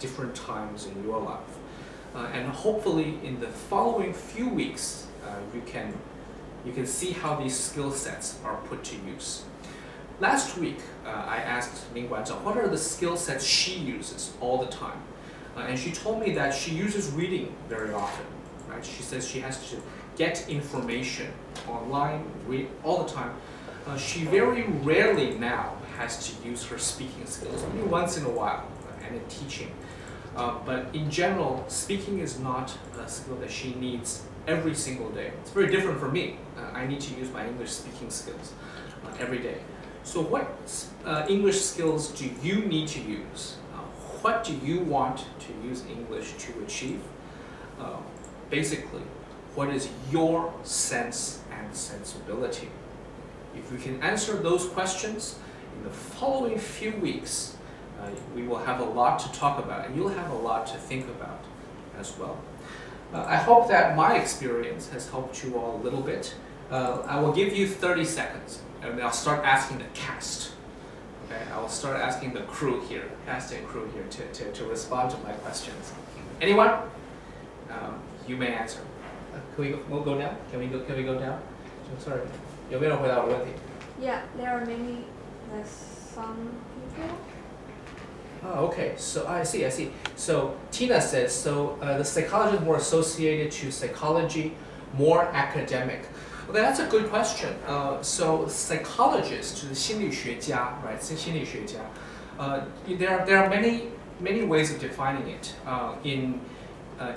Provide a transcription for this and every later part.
different times in your life. And hopefully in the following few weeks, you can see how these skill sets are put to use. Last week, I asked Ling Guanzhang what are the skill sets she uses all the time. And she told me that she uses reading very often. Right? She says she has to get information online, read all the time. She very rarely now has to use her speaking skills, maybe once in a while, and in teaching. But in general, speaking is not a skill that she needs every single day. It's very different for me. I need to use my English speaking skills every day. So what English skills do you need to use? What do you want to use English to achieve? Basically, what is your sense and sensibility? If we can answer those questions in the following few weeks, we will have a lot to talk about, and you'll have a lot to think about as well. I hope that my experience has helped you all a little bit. I will give you 30 seconds, and I'll start asking the cast. Okay, I will start asking the crew here, cast and crew here, to respond to my questions. Anyone? You may answer. We'll go down. Can we go down? Sorry. 有没有人回答我的问题? Yeah, there are many, like some people. Oh, okay. So I see. So Tina says, so the psychology is more associated to psychology, more academic. Okay, that's a good question. So psychologists, 心理学家, right? 心理学家. There are many ways of defining it.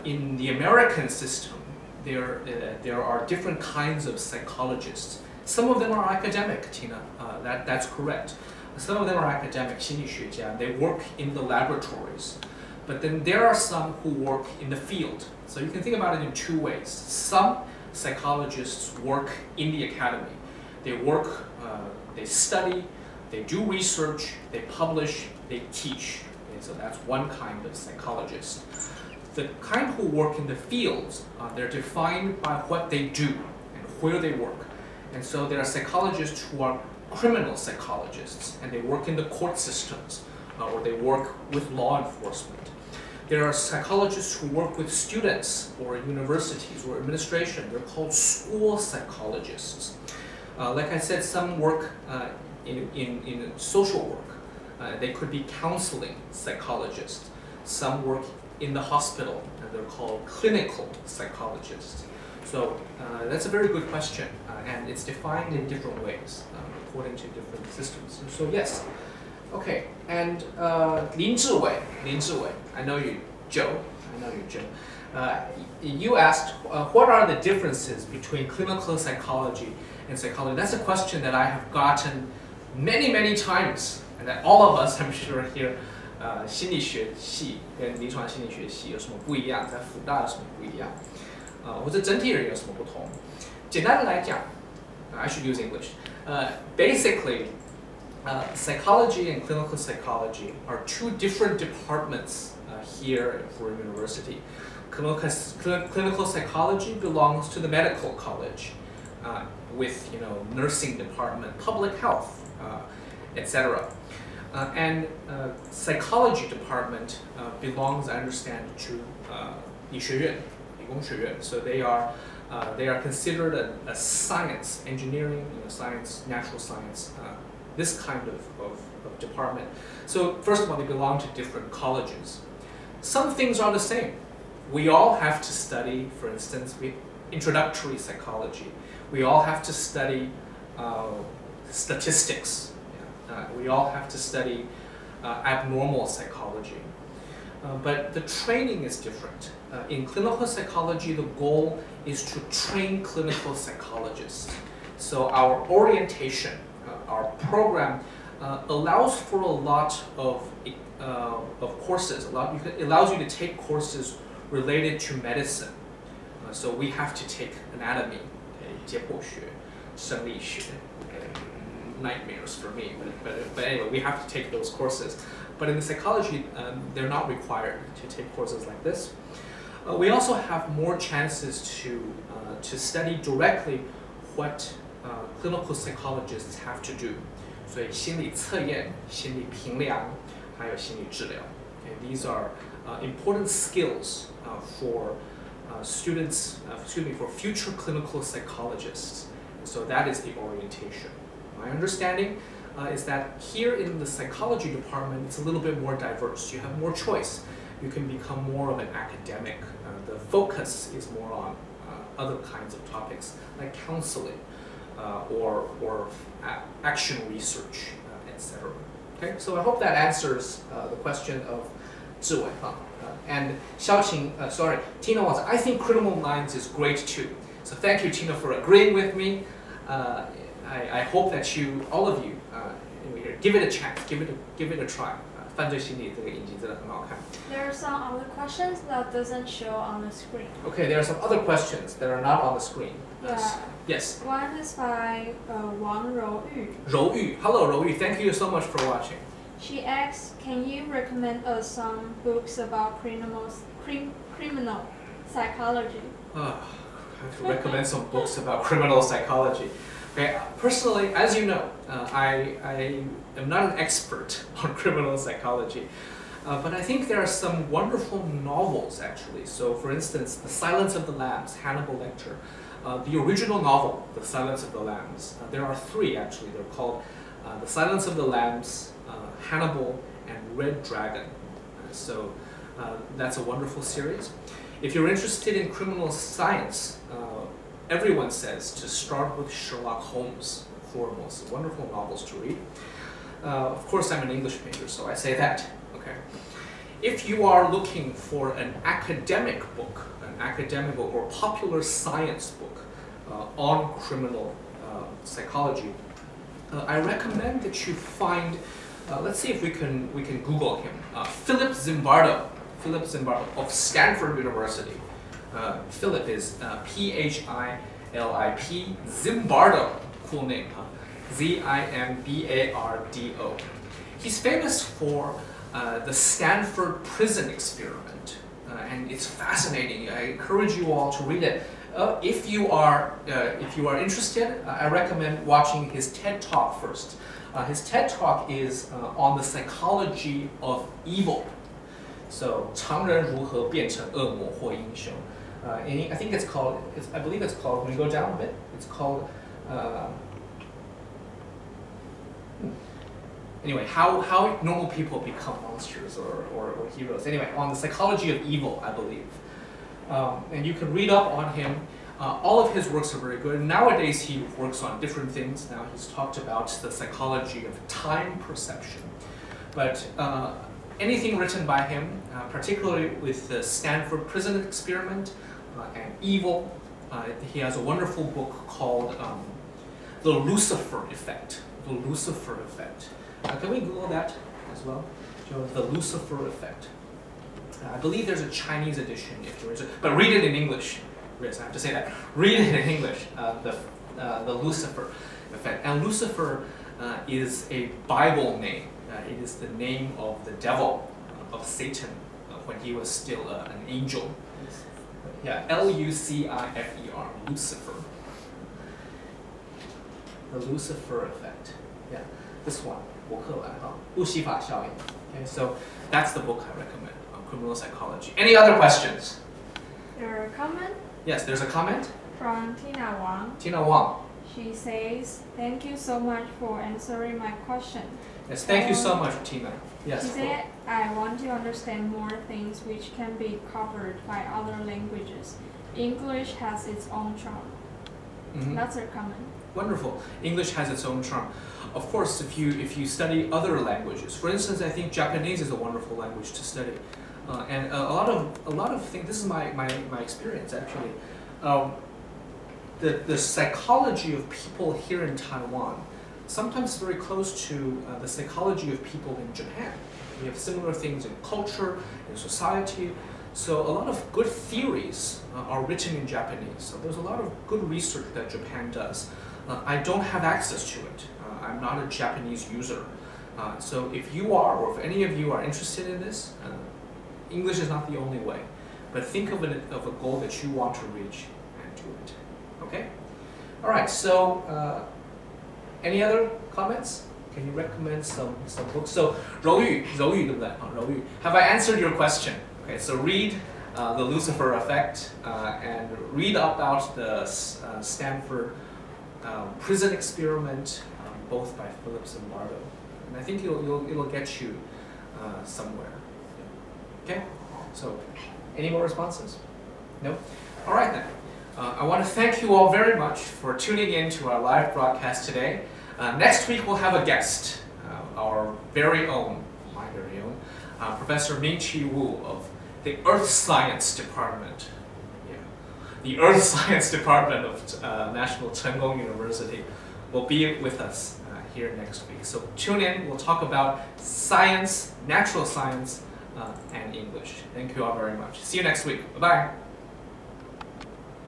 In the American system, there are different kinds of psychologists. Some of them are academic, Tina. That's correct. Some of them are academic, 心理学家. They work in the laboratories. But then there are some who work in the field. So you can think about it in two ways. Some psychologists work in the academy. They work, they study, they do research, they publish, they teach. Okay, so that's one kind of psychologist. The kind who work in the fields, they're defined by what they do and where they work. And so there are psychologists who are criminal psychologists, and they work in the court systems, or they work with law enforcement. There are psychologists who work with students or universities or administration. They're called school psychologists. Like I said, some work in social work. They could be counseling psychologists. Some work in the hospital, and they're called clinical psychologists. So that's a very good question, and it's defined in different ways according to different systems. So yes. Okay, and Lin Zhiwei, I know you, Joe. You asked what are the differences between clinical psychology and psychology. That's a question that I have gotten many times, and that all of us, I'm sure, here. 心理学系跟临床心理学系有什么不一样？在复大有什么不一样？或者整体人有什么不同？简单的来讲 I should use English. Basically, psychology and clinical psychology are two different departments here at Fordham University. Clinical psychology belongs to the medical college with nursing department, public health, etc. And psychology department belongs, I understand, to 理学院, 理工学院. So they are considered a science, engineering, science, natural science, this kind of department. So first of all, they belong to different colleges. Some things are the same. We all have to study, for instance, introductory psychology. We all have to study statistics. We all have to study abnormal psychology. But the training is different. In clinical psychology, the goal is to train clinical psychologists. So our orientation, our program allows for a lot of courses. It allows you to take courses related to medicine. So we have to take anatomy, 解剖学, 生理学, nightmares for me. But anyway, we have to take those courses. But in the psychology, they're not required to take courses like this. We also have more chances to study directly what clinical psychologists have to do. 所以心理测验、心理评量，还有心理治疗. Okay, these are important skills for students, for future clinical psychologists. So that is the orientation. My understanding is that here in the psychology department, it's a little bit more diverse. You have more choice. You can become more of an academic. The focus is more on other kinds of topics like counseling or action research, etc. Okay, so I hope that answers the question of Zhiwei. And Xiaoqing, Tina wants, I think Criminal Minds is great too. So thank you, Tina, for agreeing with me. I hope that all of you, give it a chance, give it a try. 犯罪心理这个影集真的很好看。 There are some other questions that doesn't show on the screen. Okay, there are some other questions that are not on the screen. Yeah. Yes. One is by Wang Rouyu. Rouyu. Hello, Rouyu. Thank you so much for watching. She asks, can you recommend us some books about criminal psychology? I have to recommend some books about criminal psychology. Okay, personally, as you know, I am not an expert on criminal psychology, but I think there are some wonderful novels actually. So for instance, The Silence of the Lambs, Hannibal Lecter. The original novel, The Silence of the Lambs, there are 3 actually. They're called The Silence of the Lambs, Hannibal, and Red Dragon. So that's a wonderful series. If you're interested in criminal science, everyone says to start with Sherlock Holmes, foremost. Wonderful novels to read. Of course, I'm an English major, so I say that. Okay. If you are looking for an academic book, or popular science book on criminal psychology, I recommend that you find. Let's see if we can Google him. Philip Zimbardo of Stanford University. Philip is Philip Zimbardo, cool name, huh? Zimbardo. He's famous for the Stanford prison experiment, and it's fascinating. I encourage you all to read it. If you are interested, I recommend watching his TED Talk first. His TED Talk is on the psychology of evil. So, 常人如何变成恶魔或英雄? And I think it's called. I believe it's called. When you go down a bit, it's called. Anyway, how normal people become monsters or heroes. Anyway, on the psychology of evil, I believe. And you can read up on him. All of his works are very good. Nowadays, he works on different things. Now he's talked about the psychology of time perception. But anything written by him, particularly with the Stanford prison experiment and evil, he has a wonderful book called The Lucifer Effect. The Lucifer Effect. Can we Google that as well? The Lucifer Effect. I believe there's a Chinese edition if you're interested, but read it in English. Yes, I have to say that. Read it in English. The Lucifer Effect. And Lucifer is a Bible name. It is the name of the devil, of Satan, when he was still an angel. Yeah, Lucifer. Lucifer. The Lucifer Effect. Yeah, this one. 伯克莱哈，路西法效应. Okay, so that's the book I recommend on criminal psychology. Any other questions? There are a comment? Yes, there's a comment From Tina Wang. Tina Wang. She says, thank you so much for answering my question. Yes, thank you so much, Tina. Yes. She said, I want to understand more things which can be covered by other languages. English has its own charm. That's her comment. Wonderful. English has its own charm. Of course, if you study other languages, for instance, I think Japanese is a wonderful language to study, and a lot of things. This is my experience actually. The psychology of people here in Taiwan sometimes very close to the psychology of people in Japan. We have similar things in culture, in society. So a lot of good theories are written in Japanese. So there's a lot of good research that Japan does. I don't have access to it. I'm not a Japanese user. So if you are, or if any of you are interested in this, English is not the only way. But think of a goal that you want to reach and do it. Okay? All right, so any other comments? Can you recommend some books? So, 柔玉, 对不对? 柔玉, have I answered your question? Okay, so read The Lucifer Effect and read about the Stanford prison experiment, both by Phillips and Bardo. And I think it'll get you somewhere. Okay, so any more responses? No? All right then. I want to thank you all very much for tuning in to our live broadcast today. Next week we'll have a guest, our very own, my very own, Professor Ming-Chi Wu of the Earth Science Department. Yeah. The Earth Science Department of National Cheng Kung University will be with us here next week. So tune in, we'll talk about science, natural science, and English. Thank you all very much. See you next week. Bye-bye.